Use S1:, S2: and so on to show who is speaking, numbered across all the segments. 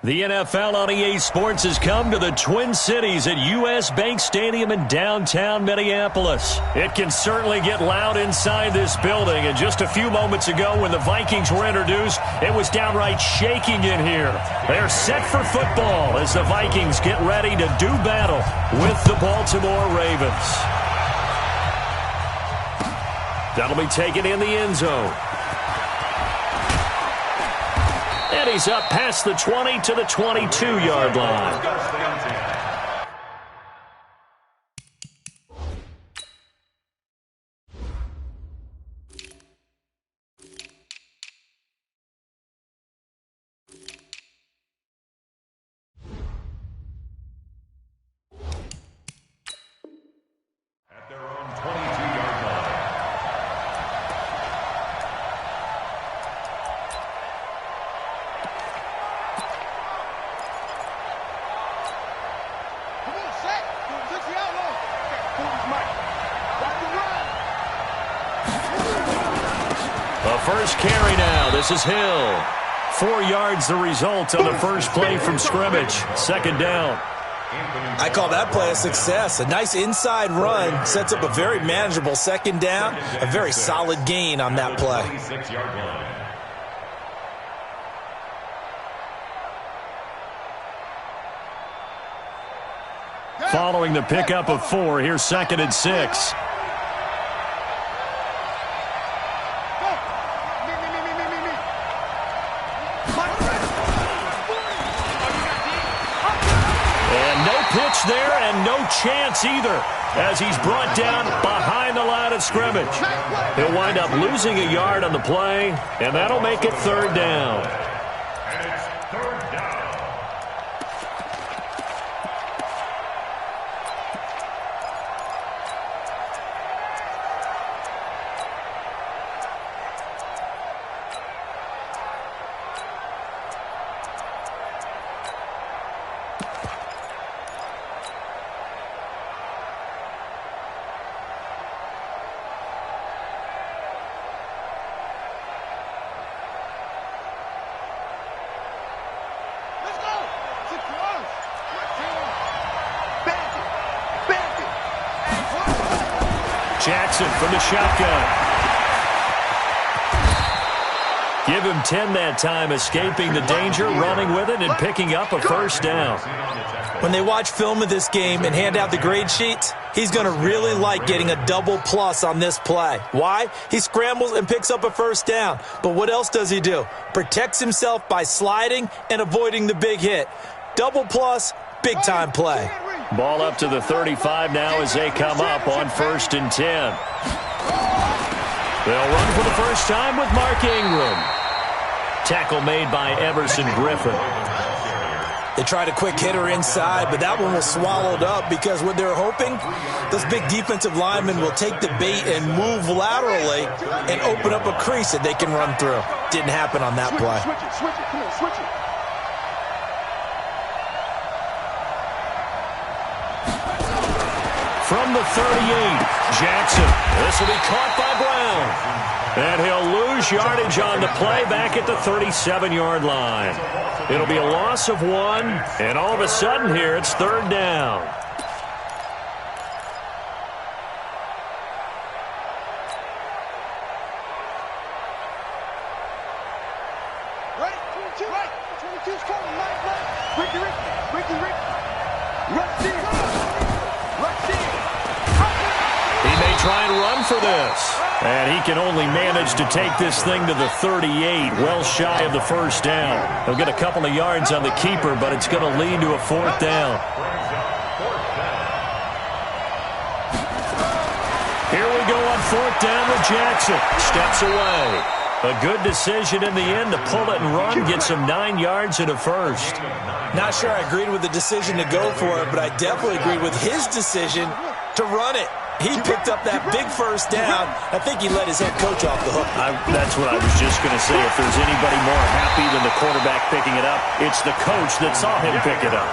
S1: The NFL on EA Sports has come to the Twin Cities at U.S. Bank Stadium in downtown Minneapolis. It can certainly get loud inside this building, and just a few moments ago when the Vikings were introduced, it was downright shaking in here. They're set for football as the Vikings get ready to do battle with the Baltimore Ravens. That'll be taken in the end zone. And he's up past the 20 to the 22-yard line.
S2: At their own 22-yard line.
S1: The first carry now. This is Hill. 4 yards the result on the first play from scrimmage. Second down.
S3: I call that play a success. A nice inside run sets up a very manageable second down. A very solid gain on that play.
S1: Following the pickup of 4, here's 2nd and 6. Pitch there, and no chance either as he's brought down behind the line of scrimmage. He'll wind up losing a yard on the play, and that'll make it 3rd down.
S2: And it's 3rd down.
S1: Jackson from the shotgun. Give him 10 that time, escaping the danger, running with it, and picking up a first down.
S3: When they watch film of this game and hand out the grade sheets, he's going to really like getting a double plus on this play. Why? He scrambles and picks up a first down. But what else does he do? Protects himself by sliding and avoiding the big hit. Double plus, big-time play.
S1: Ball up to the 35 now as they come up on 1st and 10. They'll run for the first time with Mark Ingram. Tackle made by Everson Griffin.
S3: They tried a quick hitter inside, but that one was swallowed up because what they're hoping, those big defensive linemen will take the bait and move laterally and open up a crease that they can run through. Didn't happen on that play.
S4: Switch it, come on, switch it.
S1: From the 38, Jackson. This will be caught by Brown. And he'll lose yardage on the play back at the 37-yard line. It'll be a loss of 1, and all of a sudden here it's 3rd down.
S4: Right, 22, right. 22's coming, right. Ricky. Rush in.
S1: He may try and run for this. And he can only manage to take this thing to the 38, well shy of the first down. He'll get a couple of yards on the keeper, but it's going to lead to a 4th down. Here we go on 4th down with Jackson. Steps away. A good decision in the end to pull it and run, get some 9 yards and a first.
S3: Not sure I agreed with the decision to go for it, but I definitely agreed with his decision to run it. He picked up that big first down. I think he let his head coach off the hook.
S1: That's what I was just going to say. If there's anybody more happy than the quarterback picking it up, it's the coach that saw him pick it up.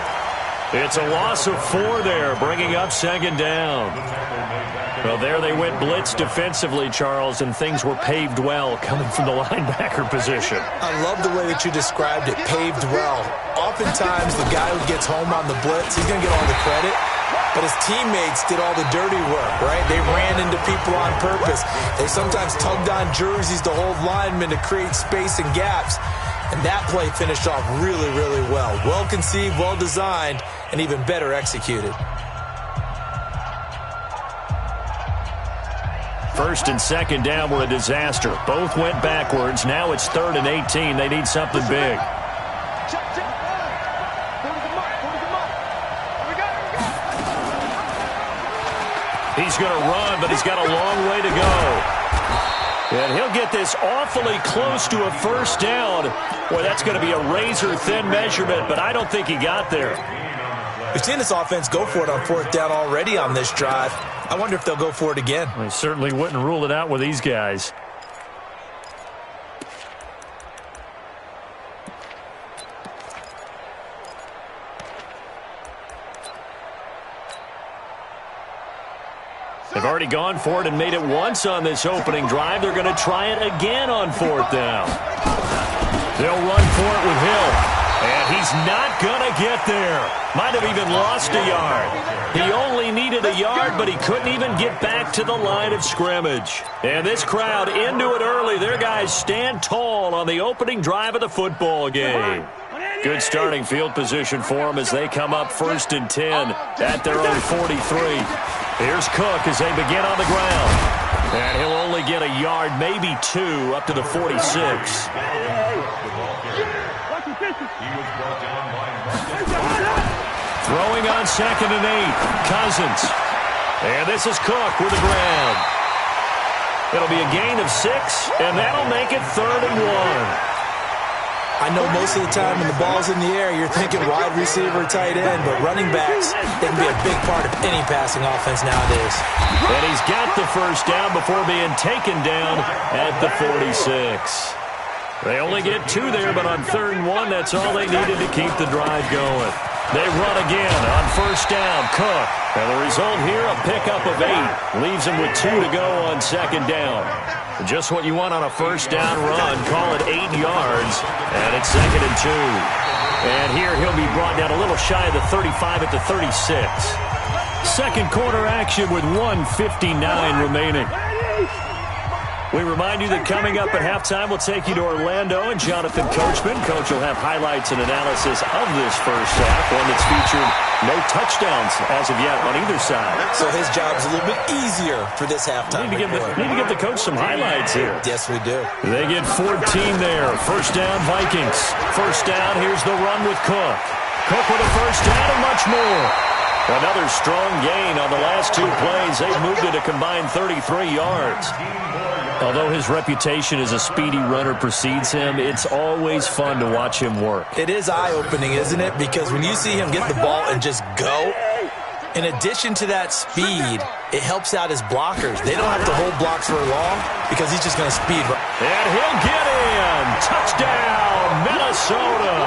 S1: It's a loss of 4 there, bringing up second down. Well, there they went blitz defensively, Charles, and things were paved well coming from the linebacker position.
S3: I love the way that you described it, paved well. Oftentimes, the guy who gets home on the blitz, he's going to get all the credit, but his teammates did all the dirty work, right? They ran into people on purpose. They sometimes tugged on jerseys to hold linemen to create space and gaps, and that play finished off really, really well. Well conceived, well designed, and even better executed.
S1: First and second down were a disaster. Both went backwards. Now it's 3rd and 18. They need something big. He's going to run, but he's got a long way to go. And he'll get this awfully close to a first down. Boy, that's going to be a razor-thin measurement, but I don't think he got there.
S3: We've seen this offense go for it on 4th down already on this drive. I wonder if they'll go for it again.
S1: I certainly wouldn't rule it out with these guys. They've already gone for it and made it once on this opening drive. They're going to try it again on 4th down. They'll run for it with Hill. And he's not going to get there. Might have even lost a yard. He only needed a yard, but he couldn't even get back to the line of scrimmage. And this crowd into it early. Their guys stand tall on the opening drive of the football game. Good starting field position for them as they come up 1st and 10 at their own 43. Here's Cook as they begin on the ground. And he'll only get a yard, maybe 2, up to the 46. Throwing on 2nd and 8. Cousins. And this is Cook with the ground. It'll be a gain of 6, and that'll make it 3rd and 1.
S3: I know most of the time when the ball's in the air, you're thinking wide receiver, tight end, but running backs, they can be a big part of any passing offense nowadays.
S1: And he's got the first down before being taken down at the 46. They only get 2 there, but on 3rd and 1, that's all they needed to keep the drive going. They run again on 1st down. Cook. And the result here, a pickup of 8. Leaves him with 2 to go on 2nd down. Just what you want on a 1st down run. Call it 8 yards. And it's 2nd and 2. And here he'll be brought down a little shy of the 35 at the 36. Second quarter action with 1:59 remaining. We remind you that coming up at halftime, we'll take you to Orlando and Jonathan Coachman. Coach will have highlights and analysis of this first half, one that's featured no touchdowns as of yet on either side.
S3: So his job's a little bit easier for this halftime.
S1: Need to give the coach some highlights here.
S3: Yes, we do.
S1: They get 14 there. First down, Vikings. First down, here's the run with Cook. Cook with a first down and much more. Another strong gain on the last 2 plays. They've moved it a combined 33 yards. Although his reputation as a speedy runner precedes him, it's always fun to watch him work.
S3: It is eye-opening, isn't it? Because when you see him get the ball and just go, in addition to that speed, it helps out his blockers. They don't have to hold blocks for long because he's just going to speed.
S1: And he'll get in. Touchdown, Minnesota.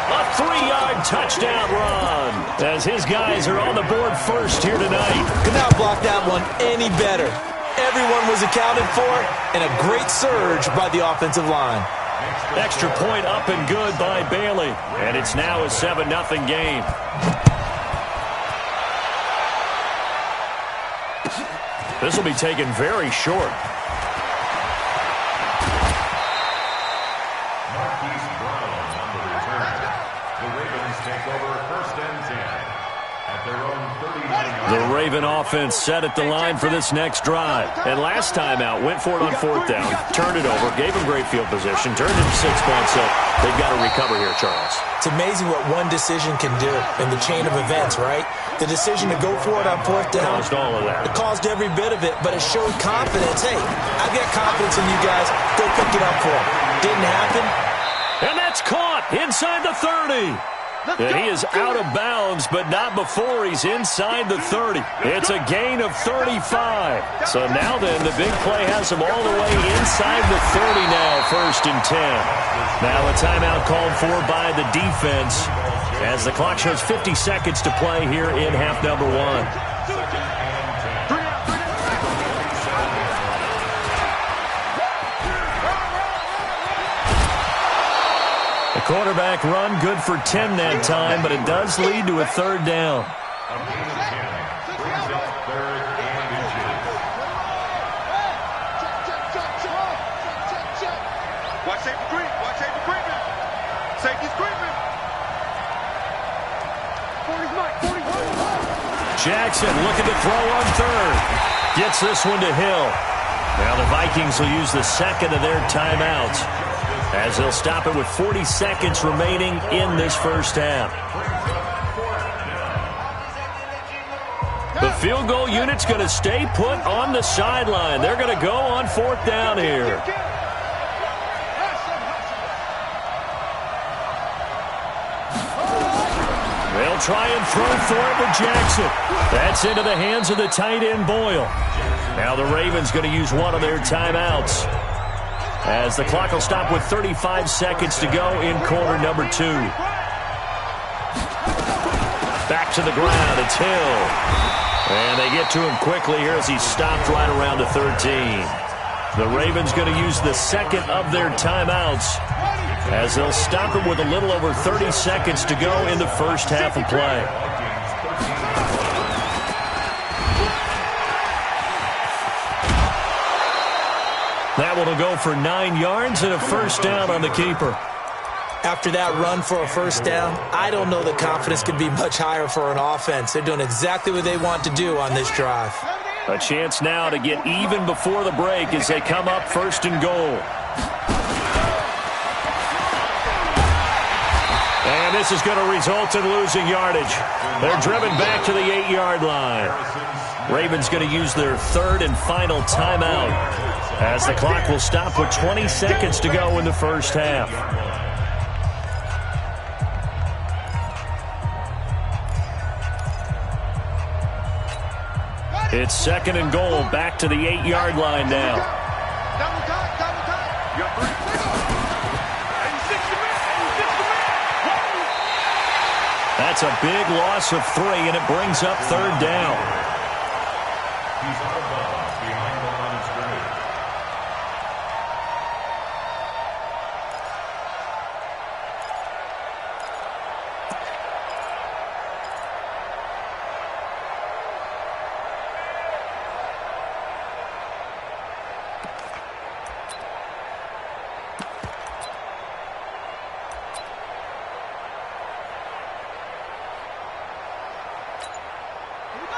S1: A 3-yard touchdown run as his guys are on the board first here tonight.
S3: Could not block that one any better. Everyone was accounted for, and a great surge by the offensive line.
S1: Extra point up and good by Bailey. And it's now a 7-0 game. This will be taken very short. The Raven offense set at the line for this next drive. And last time out, went for it on 4th down, turned it over, gave him great field position, turned it to 6 points. So they've got to recover here, Charles.
S3: It's amazing what one decision can do in the chain of events, right? The decision to go for it on 4th down.
S1: Caused all of that.
S3: It caused every bit of it, but it showed confidence. Hey, I've got confidence in you guys. Go pick it up for him. Didn't happen.
S1: And that's caught inside the 30. And he is out of bounds, but not before he's inside the 30. It's a gain of 35. So now then, the big play has him all the way inside the 30 now, 1st and 10. Now a timeout called for by the defense. as the clock shows 50 seconds to play here in half number 1. The quarterback run good for 10 that time, but it does lead to a third down.
S4: Watch safety creep. Watch safety creeping. Safety's creeping. 40's Mike. 40's.
S1: Jackson looking to throw on third. Gets this one to Hill. Now the Vikings will use the second of their timeouts, as they'll stop it with 40 seconds remaining in this first half. The field goal unit's going to stay put on the sideline. They're going to go on fourth down here. They'll try and throw for it with Jackson. That's into the hands of the tight end, Boyle. Now the Ravens going to use one of their timeouts, as the clock will stop with 35 seconds to go in quarter number 2. Back to the ground. It's Hill. And they get to him quickly here as he's stopped right around the 13. The Ravens going to use the second of their timeouts, as they'll stop him with a little over 30 seconds to go in the first half of play. That one will go for 9 yards and a first down on the keeper.
S3: After that run for a first down, I don't know that confidence could be much higher for an offense. They're doing exactly what they want to do on this drive.
S1: A chance now to get even before the break as they come up first and goal. And this is going to result in losing yardage. They're driven back to the 8-yard line. Ravens going to use their third and final timeout, as the clock will stop with 20 seconds to go in the first half. It's second and goal, back to the 8-yard line now.
S4: Double time. You got 3.
S1: That's a big loss of 3, and it brings up third down.
S2: He's out of bounds behind the line of scrimmage.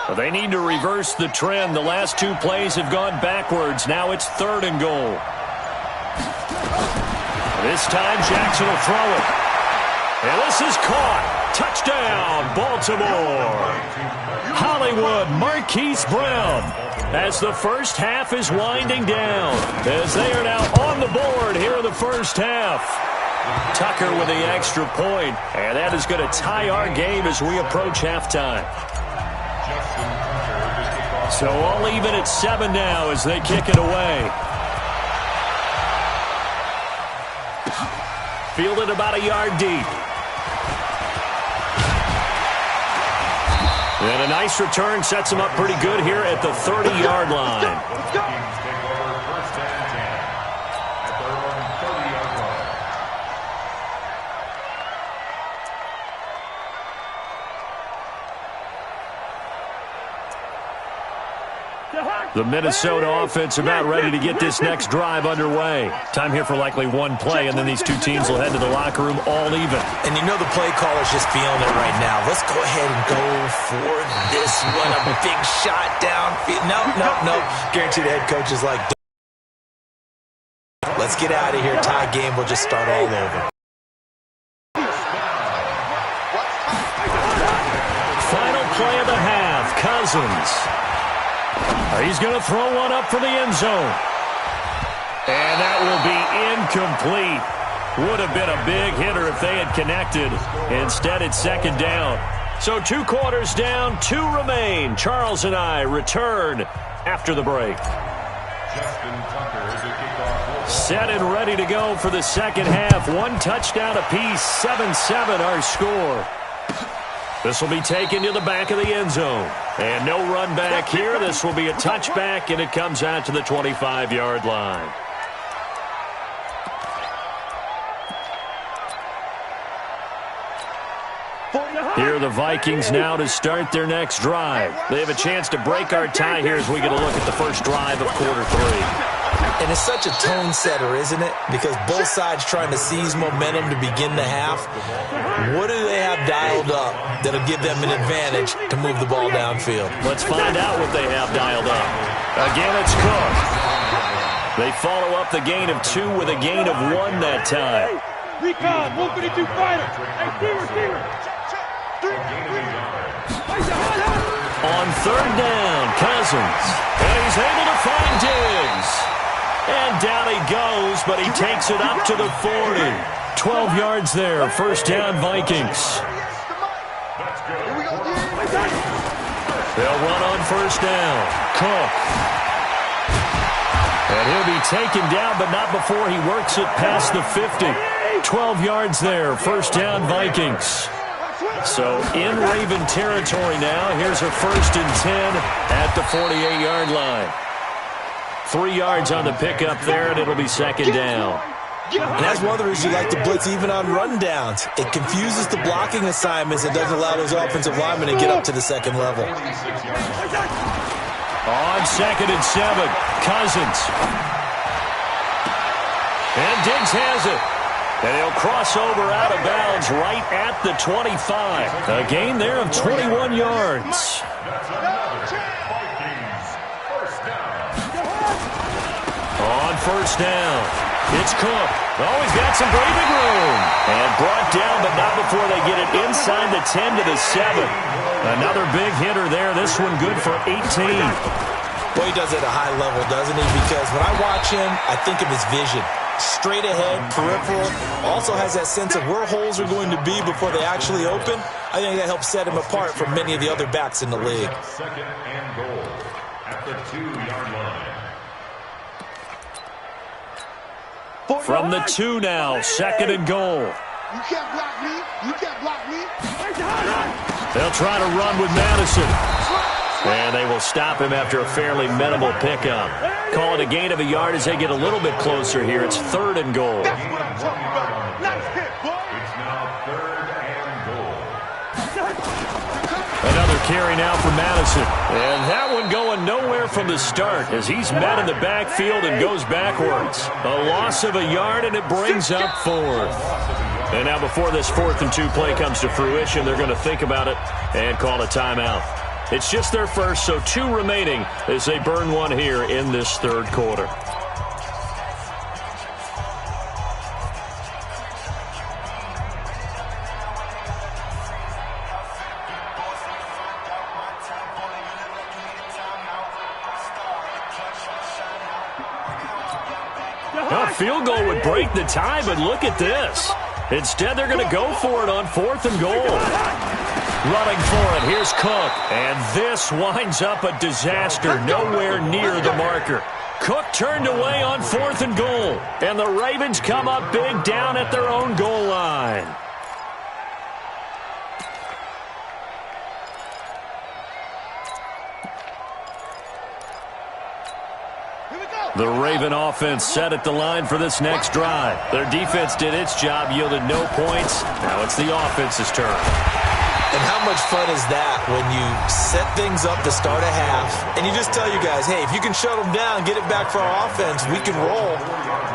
S1: Well, they need to reverse the trend. The last 2 plays have gone backwards. Now it's third and goal. This time Jackson will throw it. And this is caught. Touchdown, Baltimore. Hollywood Marquise Brown, as the first half is winding down, as they are now on the board here in the first half. Tucker with the extra point, and that is going to tie our game as we approach halftime. So all even at 7 now as they kick it away. Fielded about a yard deep. And a nice return sets him up pretty good here at the 30-yard line. The Minnesota offense about ready to get this next drive underway. Time here for likely one play, and then these two teams will head to the locker room all even.
S3: And you know the play caller's just feeling it right now. Let's go ahead and go for this one. A big shot downfield. No. Guarantee the head coach is like, let's get out of here. Tie game. We'll just start all over.
S1: Final play of the half. Cousins. He's going to throw one up for the end zone. And that will be incomplete. Would have been a big hitter if they had connected. Instead, it's second down. So 2 quarters down, 2 remain. Charles and I return after the break. Set and ready to go for the second half. 1 touchdown apiece, 7-7 our score. This will be taken to the back of the end zone. And no run back here. This will be a touchback, and it comes out to the 25-yard line. Here are the Vikings now to start their next drive. They have a chance to break our tie here as we get a look at the first drive of quarter 3.
S3: And it's such a tone setter, isn't it? Because both sides trying to seize momentum to begin the half. What do they have dialed up that'll give them an advantage to move the ball downfield?
S1: Let's find out what they have dialed up. Again, it's Cook. They follow up the gain of 2 with a gain of 1 that time.
S4: Recon, 152 fighter. Hey, receiver.
S1: On third down, Cousins. And he's able to find Diggs. And down he goes, but he takes it up to the 40. 12 yards there, first down Vikings. They'll run on first down. Cook. And he'll be taken down, but not before he works it past the 50. 12 yards there, first down Vikings. So in Raven territory now. Here's a 1st and 10 at the 48-yard line. 3 yards on the pickup there, and it'll be second down.
S3: And that's one of the reasons you like to blitz even on rundowns. It confuses the blocking assignments. It doesn't allow those offensive linemen to get up to the second level.
S1: On 2nd and 7, Cousins. And Diggs has it. And he'll cross over out of bounds right at the 25. A gain there of 21 yards. On first down, it's Cook. Oh, he's got some breathing room. And brought down, but not before they get it inside the 10 to the 7. Another big hitter there. This one good for 18.
S3: Well, he does it at a high level, doesn't he? Because when I watch him, I think of his vision. Straight ahead, peripheral, also has that sense of where holes are going to be before they actually open. I think that helps set him apart from many of the other backs in the league.
S2: Second and goal at the 2-yard line.
S1: From the 2 now, 2nd and goal.
S4: You can't block me. You can't block me.
S1: They'll try to run with Madison. And they will stop him after a fairly minimal pickup. Call it a gain of a yard as they get a little bit closer here. It's 3rd and goal.
S2: It's now 3rd and goal.
S1: Another carry now for Madison. And that one going nowhere from the start as he's met in the backfield and goes backwards. A loss of a yard, and it brings up 4th. And now before this 4th and 2 play comes to fruition, they're going to think about it and call a timeout. It's just their first, so 2 remaining as they burn one here in this 3rd quarter. A field goal would break the tie, but look at this. Instead, they're going to go for it on 4th and goal. Running for it, here's Cook. And this winds up a disaster, nowhere near the marker. Cook turned away on 4th and goal. And the Ravens come up big down at their own goal line. The Raven offense set at the line for this next drive. Their defense did its job, yielded no points. Now it's the offense's turn.
S3: And how much fun is that when you set things up to start a half and you just tell you guys, hey, if you can shut them down, get it back for our offense, we can roll.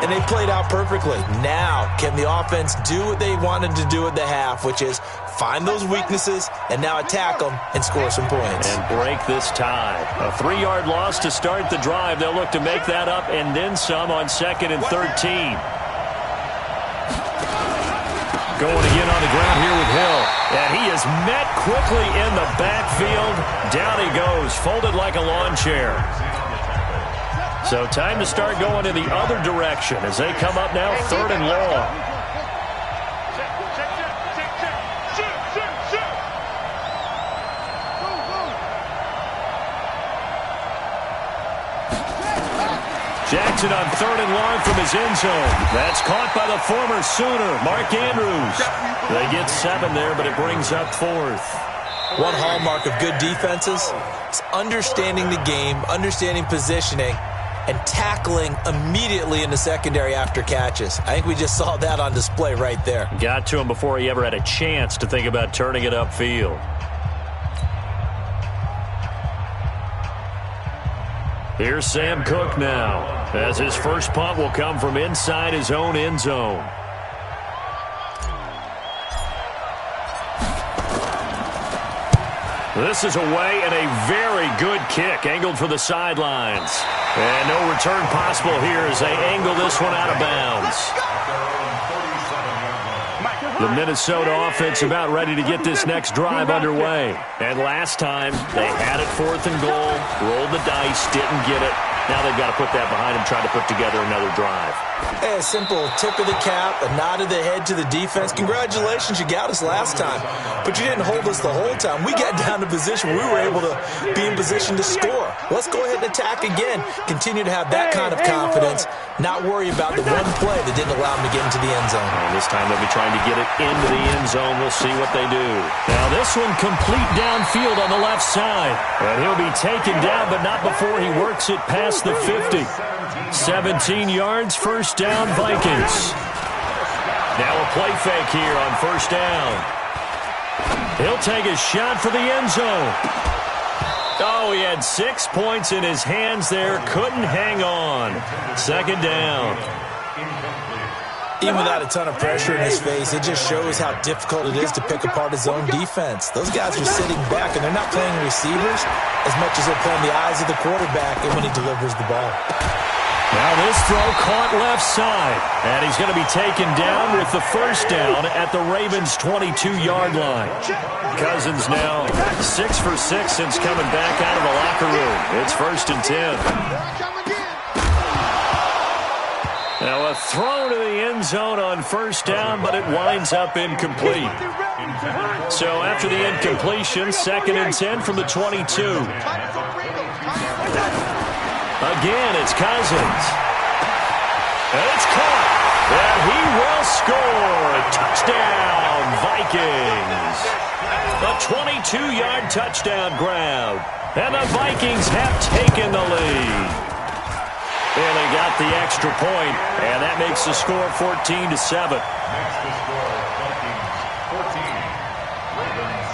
S3: And they played out perfectly. Now, can the offense do what they wanted to do at the half, which is find those weaknesses and now attack them and score some points.
S1: And break this tie. A 3-yard loss to start the drive. They'll look to make that up and then some on 2nd and 13. Going again on the ground here with Hill. And he is met quickly in the backfield. Down he goes, folded like a lawn chair. So time to start going in the other direction as they come up now 3rd and long. Jackson on 3rd and long from his end zone. That's caught by the former Sooner, Mark Andrews. They get 7 there, but it brings up 4th.
S3: One hallmark of good defenses is understanding the game, understanding positioning, and tackling immediately in the secondary after catches. I think we just saw that on display right there.
S1: Got to him before he ever had a chance to think about turning it upfield. Here's Sam Cook now, as his first punt will come from inside his own end zone. This is away and a very good kick, angled for the sidelines. And no return possible here as they angle this one out of bounds. The Minnesota offense about ready to get this next drive underway. And last time, they had it 4th and goal, rolled the dice, didn't get it. Now they've got to put that behind them, try to put together another drive.
S3: Hey, a simple tip of the cap, a nod of the head to the defense. Congratulations, you got us last time. But you didn't hold us the whole time. We got down to position where we were able to be in position to score. Let's go ahead and attack again. Continue to have that kind of confidence. Not worry about the one play that didn't allow them to get into the end zone.
S1: And this time they'll be trying to get it into the end zone. We'll see what they do. Now this one complete downfield on the left side. And he'll be taken down, but not before he works it past the 50. 17 yards, first down, Vikings. Now a play fake here on first down. He'll take a shot for the end zone. Oh, he had 6 points in his hands there. Couldn't hang on. Second down.
S3: Even without a ton of pressure in his face, it just shows how difficult it is to pick apart his own defense. Those guys are sitting back, and they're not playing receivers as much as they're playing the eyes of the quarterback and when he delivers the ball.
S1: Now this throw caught left side, and he's going to be taken down with the first down at the Ravens' 22-yard line. Cousins now 6 for 6 since coming back out of the locker room. It's 1st and 10. Now a throw to the end zone on first down, but it winds up incomplete. So after the incompletion, 2nd and 10 from the 22. Again, it's Cousins. And it's caught. And he will score. Touchdown, Vikings. A 22-yard touchdown grab. And the Vikings have taken the lead. And they got the extra point, and that makes the score 14-7.
S2: Makes the score Vikings 14, Ravens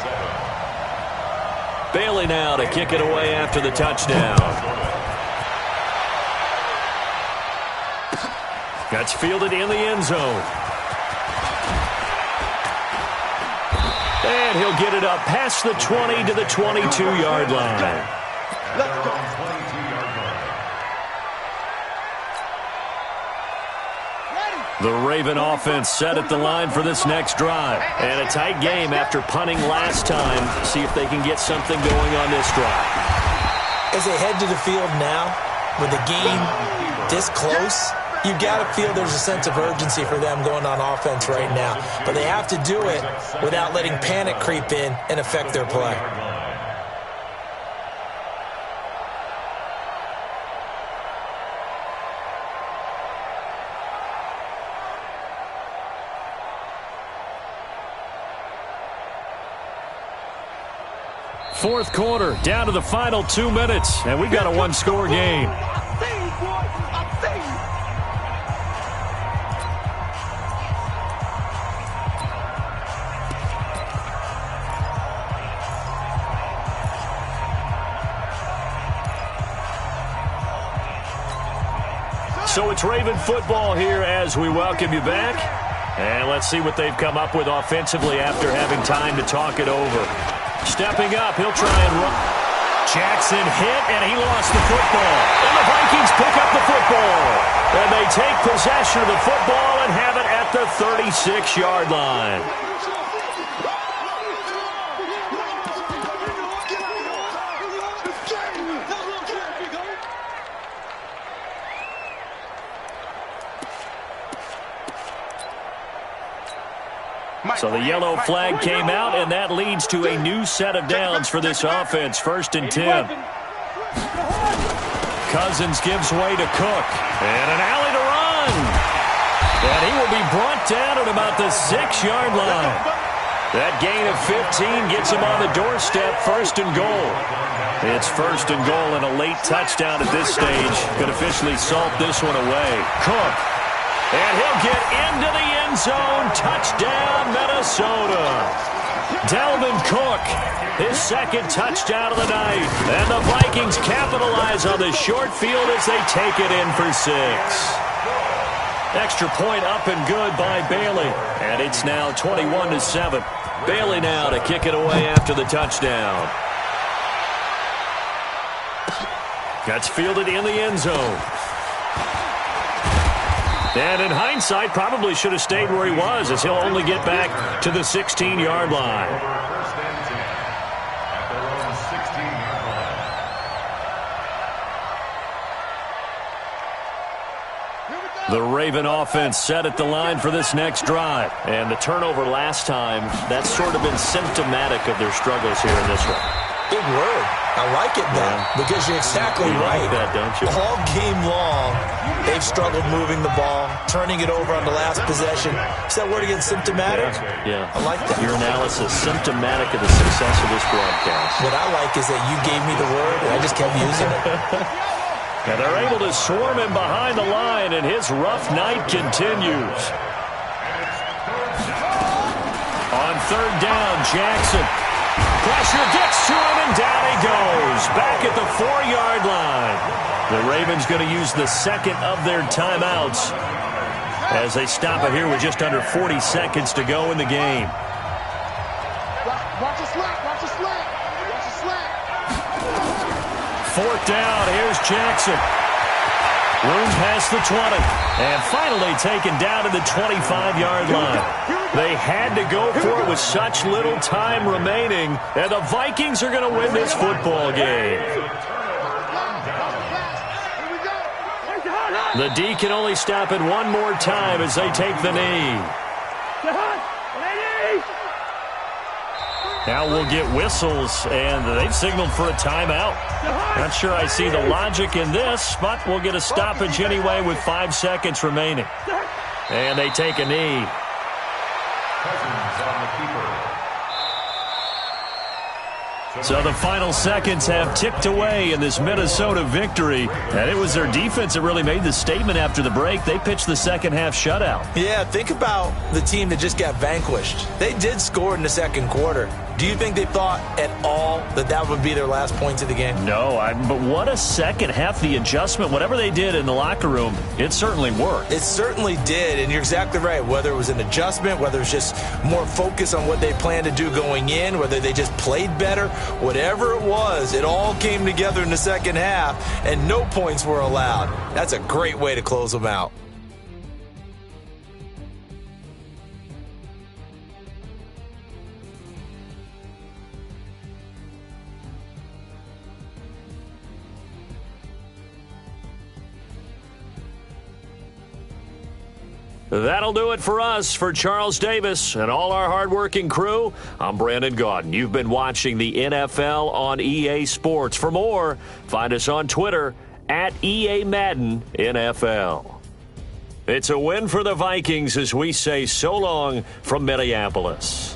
S2: 7.
S1: Bailey now to kick it away after the touchdown. That's fielded in the end zone. And he'll get it up past the 20 to the 22-yard line.
S2: Let's go. 22-yard line.
S1: The Raven offense set at the line for this next drive. And a tight game after punting last time. See if they can get something going on this drive.
S3: As they head to the field now, with the game this close, you've got to feel there's a sense of urgency for them going on offense right now. But they have to do it without letting panic creep in and affect their play.
S1: Fourth quarter, down to the final 2 minutes, and we've got a one-score game. So it's Raven football here as we welcome you back. And let's see what they've come up with offensively after having time to talk it over. Stepping up, he'll try and run. Jackson hit, and he lost the football. And the Vikings pick up the football. And they take possession of the football and have it at the 36-yard line. So the yellow flag came out, and that leads to a new set of downs for this offense. 1st and 10. Cousins gives way to Cook. And an alley to run. And he will be brought down at about the 6-yard line. That gain of 15 gets him on the doorstep, 1st and goal. It's 1st and goal and a late touchdown at this stage. Could officially salt this one away. Cook. And he'll get into the end zone. Touchdown, Minnesota. Dalvin Cook, his 2nd touchdown of the night. And the Vikings capitalize on the short field as they take it in for 6. Extra point up and good by Bailey. And it's now 21-7. Bailey now to kick it away after the touchdown. Gets fielded in the end zone. And in hindsight, probably should have stayed where he was, as he'll only get back to the 16-yard line.
S2: First and 10 at their own 16-yard line.
S1: The Raven offense set at the line for this next drive. And the turnover last time, that's sort of been symptomatic of their struggles here in this one.
S3: Big word. I like it, though, because you're exactly right.
S1: Like that, don't you?
S3: All game long, they've struggled moving the ball, turning it over on the last possession. Is that word again, symptomatic?
S1: Yeah.
S3: I like that.
S1: Your analysis, symptomatic of the success of this broadcast.
S3: What I like is that you gave me the word, and I just kept using it.
S1: And they're able to swarm him behind the line, and his rough night continues. On 3rd down, Jackson. Pressure gets to him, and down he goes. Back at the 4-yard line. The Ravens going to use the 2nd of their timeouts as they stop it here with just under 40 seconds to go in the game.
S4: Watch the slack. Watch the slack. Watch the slack.
S1: 4th down. Here's Jackson. Room past the 20. And finally taken down to the 25-yard line. They had to go for it with such little time remaining. And the Vikings are going to win this football game. The D can only stop it one more time as they take the knee. Now we'll get whistles, and they've signaled for a timeout. Not sure I see the logic in this, but we'll get a stoppage anyway with 5 seconds remaining. And they take a knee.
S2: Cousins on the keeper.
S1: So the final seconds have ticked away in this Minnesota victory. And it was their defense that really made the statement after the break. They pitched the second-half shutout.
S3: Yeah, think about the team that just got vanquished. They did score in the 2nd quarter. Do you think they thought at all that that would be their last points of the game?
S1: No, but what a second half. The adjustment, whatever they did in the locker room, it certainly worked.
S3: It certainly did, and you're exactly right. Whether it was an adjustment, whether it was just more focus on what they planned to do going in, whether they just played better, whatever it was, it all came together in the 2nd half, and no points were allowed. That's a great way to close them out.
S1: That'll do it for us. For Charles Davis and all our hardworking crew, I'm Brandon Gaudin. You've been watching the NFL on EA Sports. For more, find us on Twitter at EA Madden NFL. It's a win for the Vikings as we say so long from Minneapolis.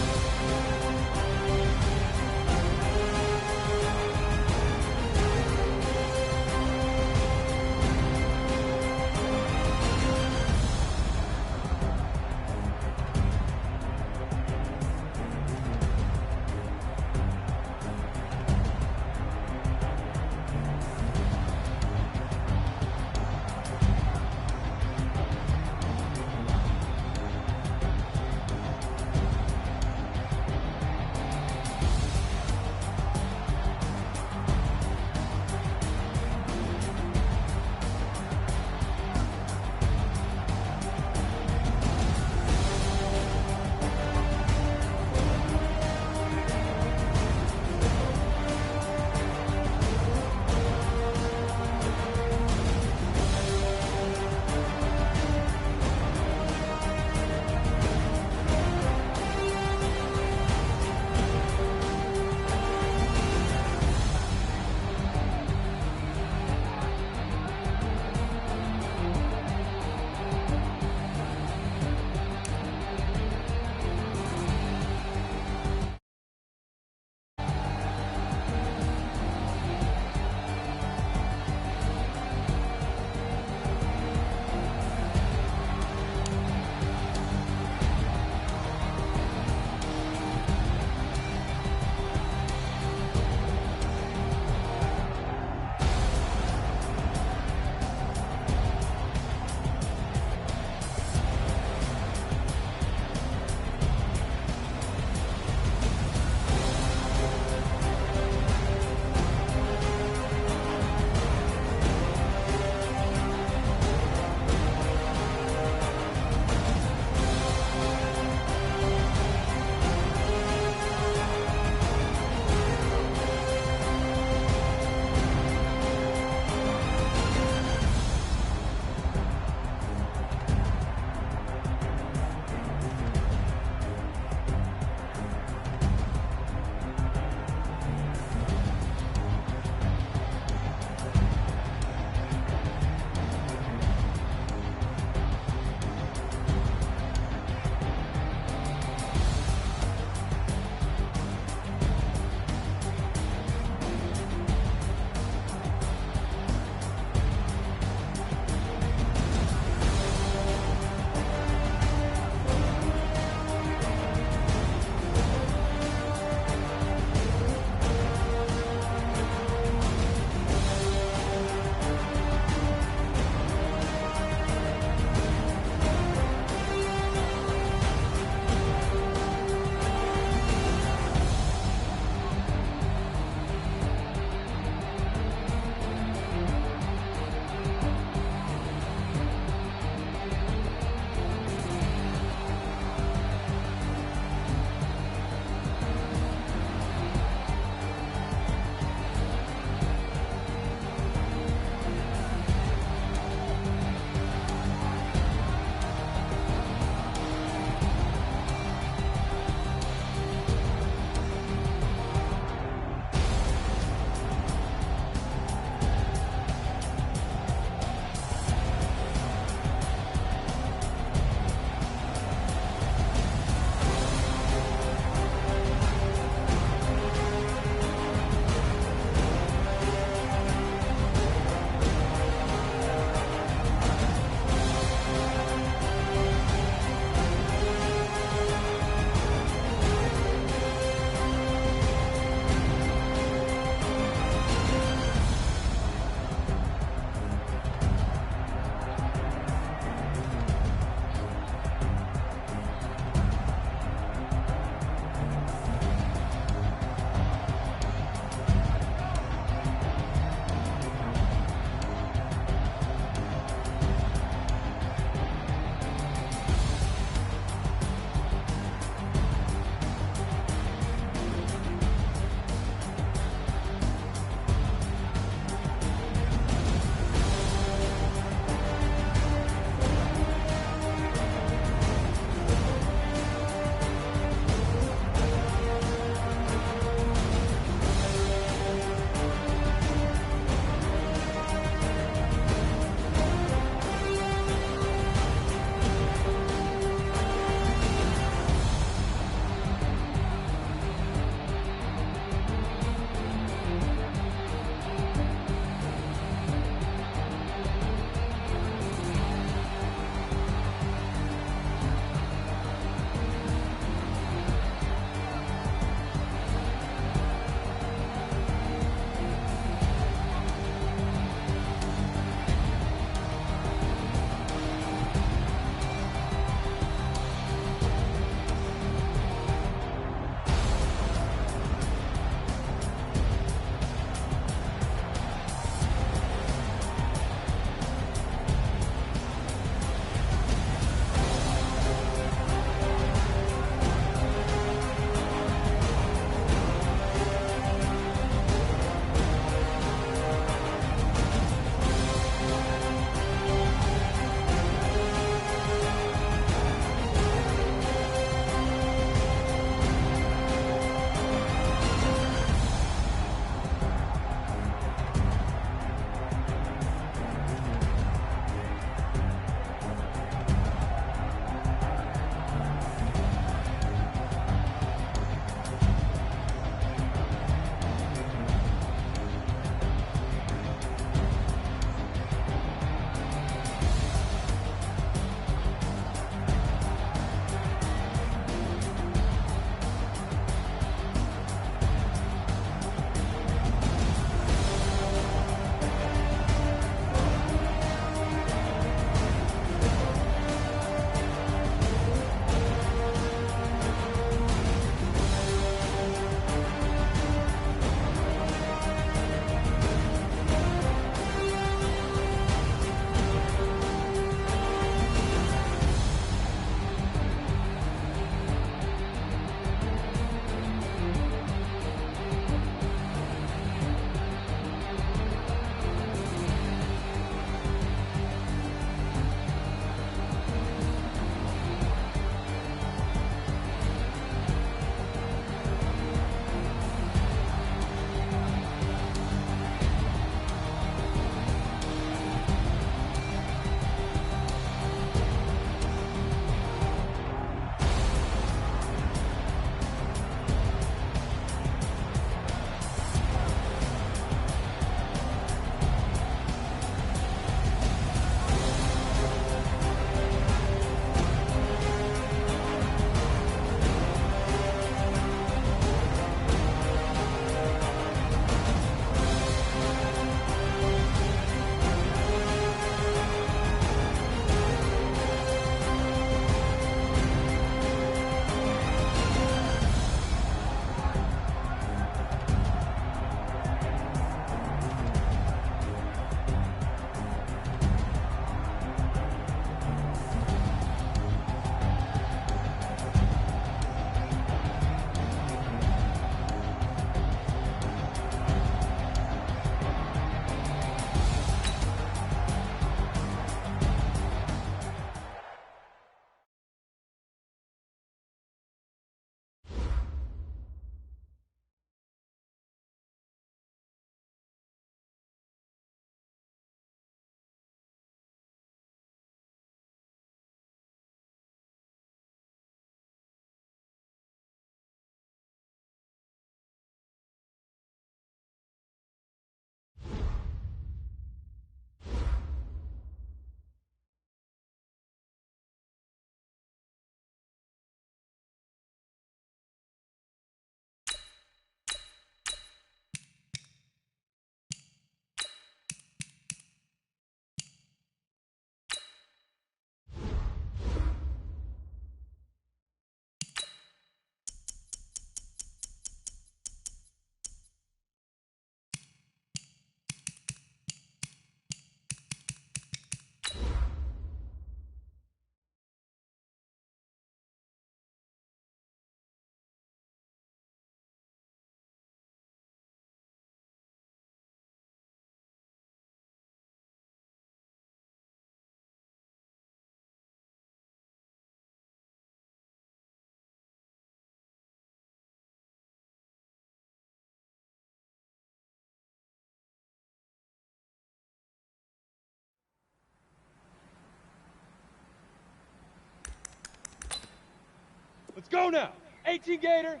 S4: Let's go now. 18 Gator.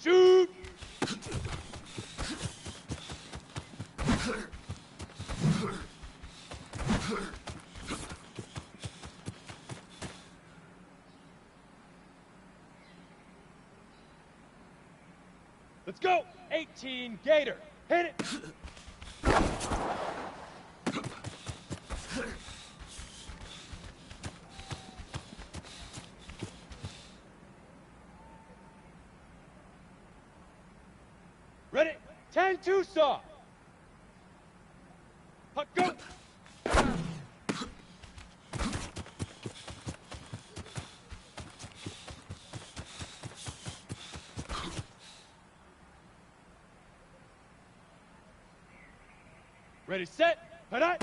S4: Shoot. Let's go. 18 Gator. Hit it. Ready? 10-2 saw. Puck, go. Ready, set, hit.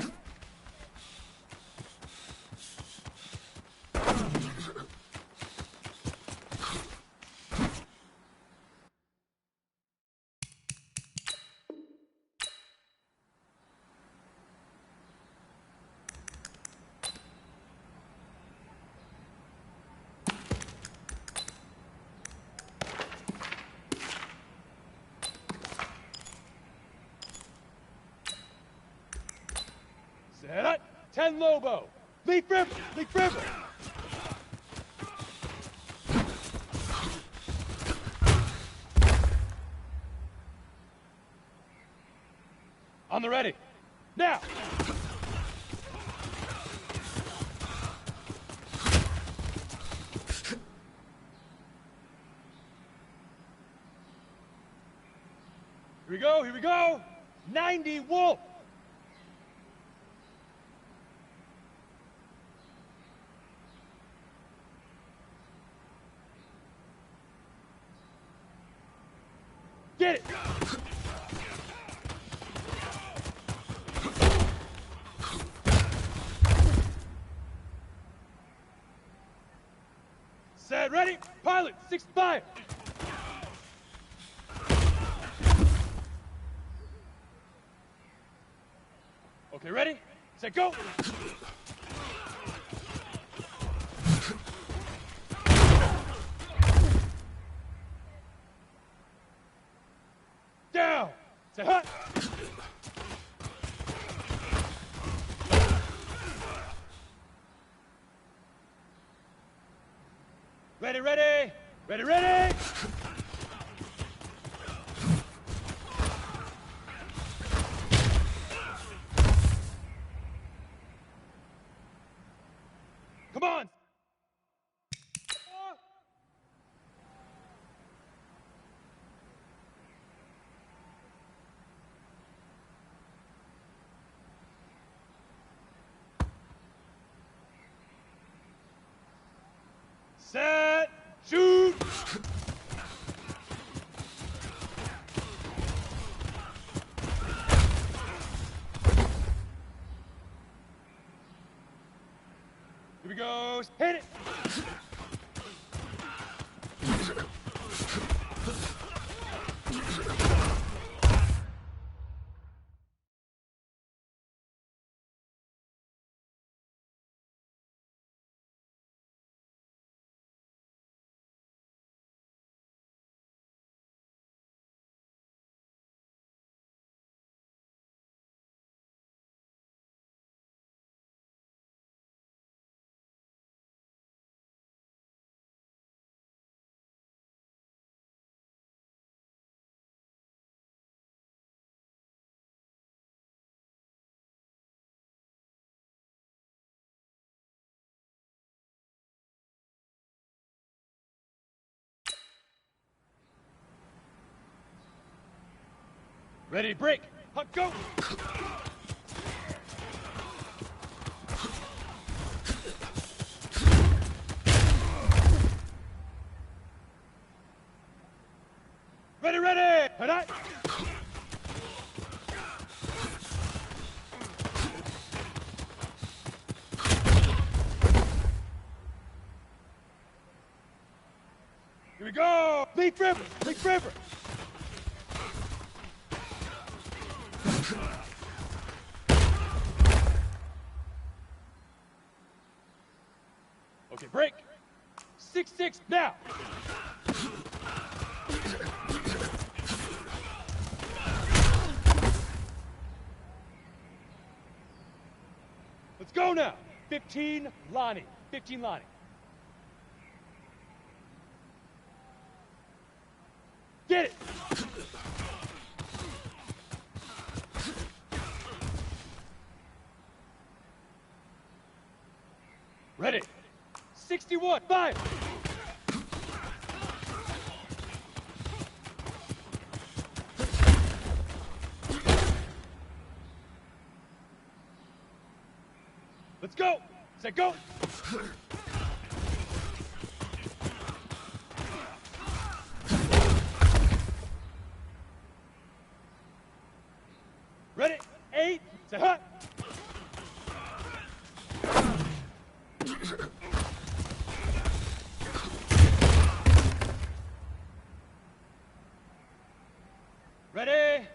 S4: Set up. 10 Lobo. Leaf river. Leaf river. On the ready. Now. Here we go. Here we go. 90 Wolf. Get it! Set, ready, pilot, 65. Okay, ready, set, go. Down! Say hut! Ready, ready! Ready, ready! Come on! Set, shoot! Here we go, hit it! Ready, break, huck, go! Ready, ready, hit. Here we go, Leaf River, Leaf River. Okay, break. 6-6 now. Let's go now. 15 Lonnie. 15 Lonnie. Get it. Ready. 61, 5. Let's go. Set, go. Ready. 8. Set, hut. Ready?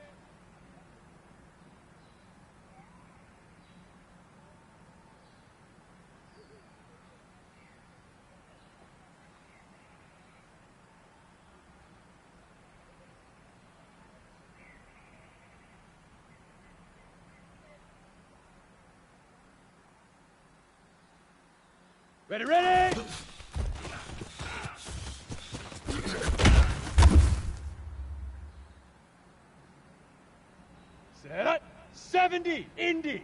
S4: Ready, ready! Set. 70, Indy.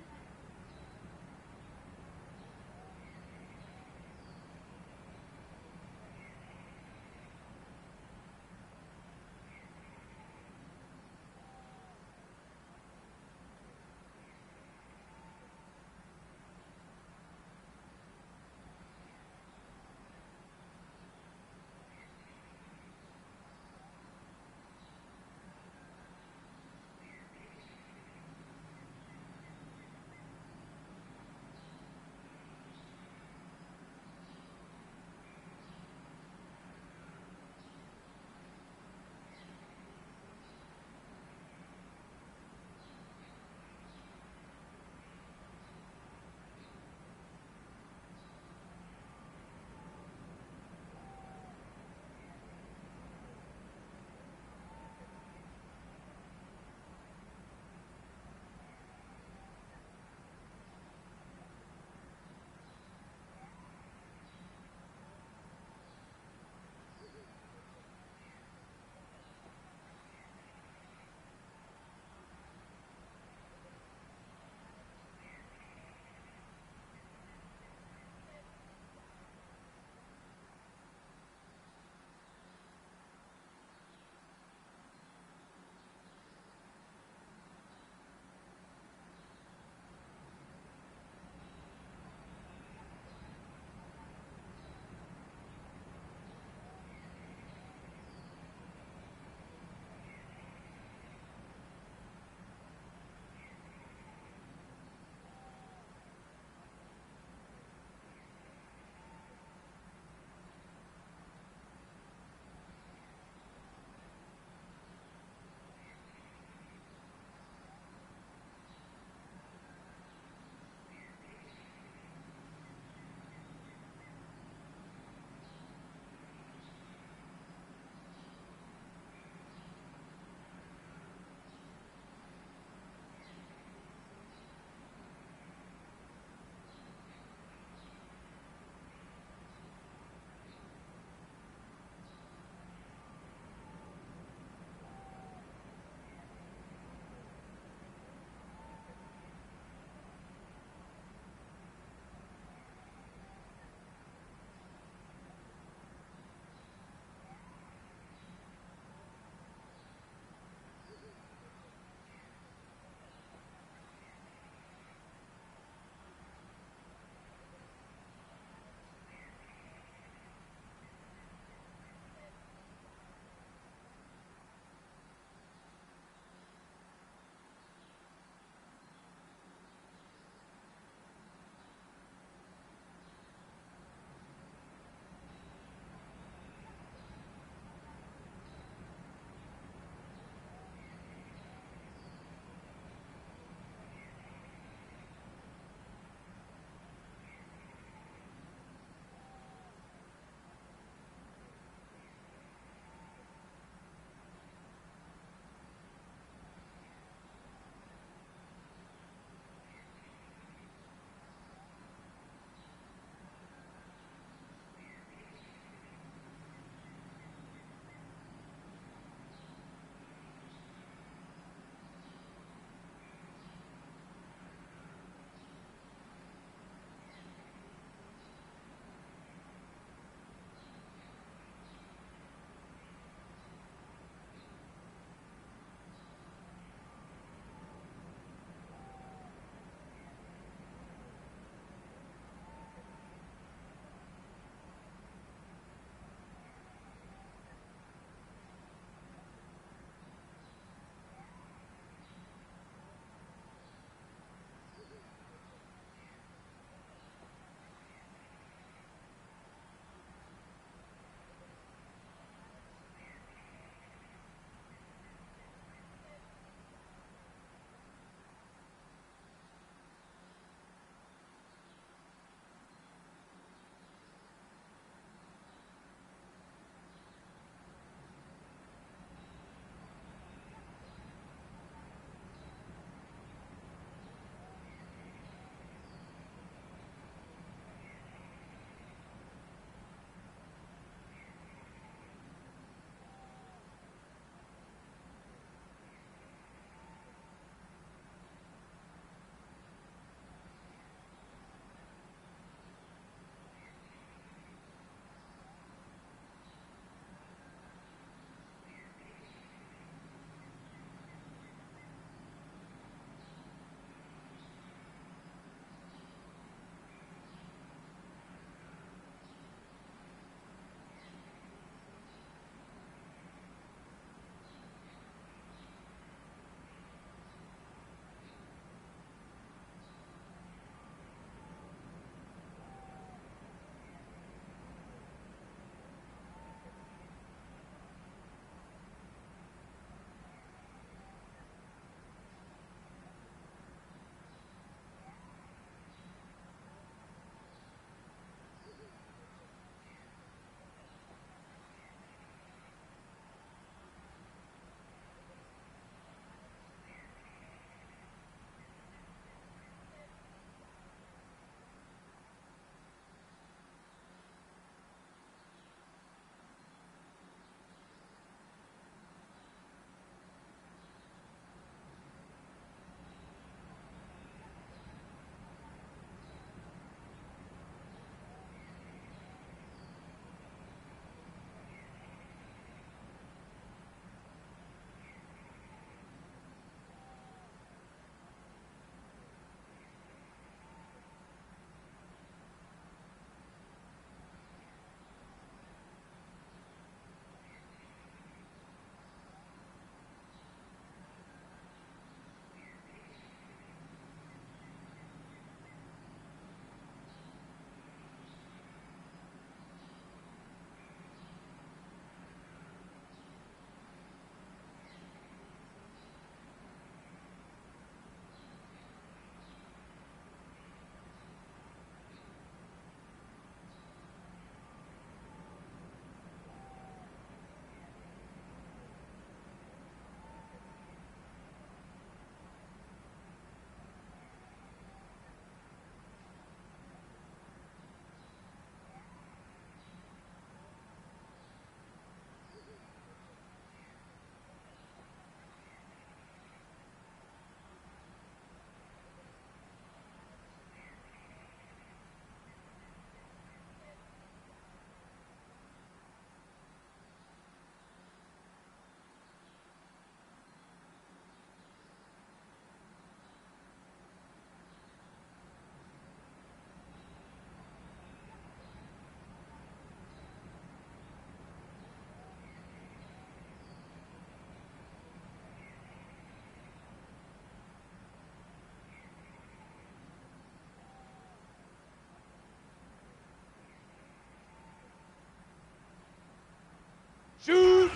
S4: Shoot!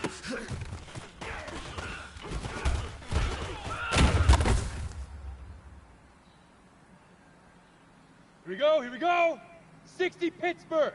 S4: Here we go, here we go! 60 Pittsburgh!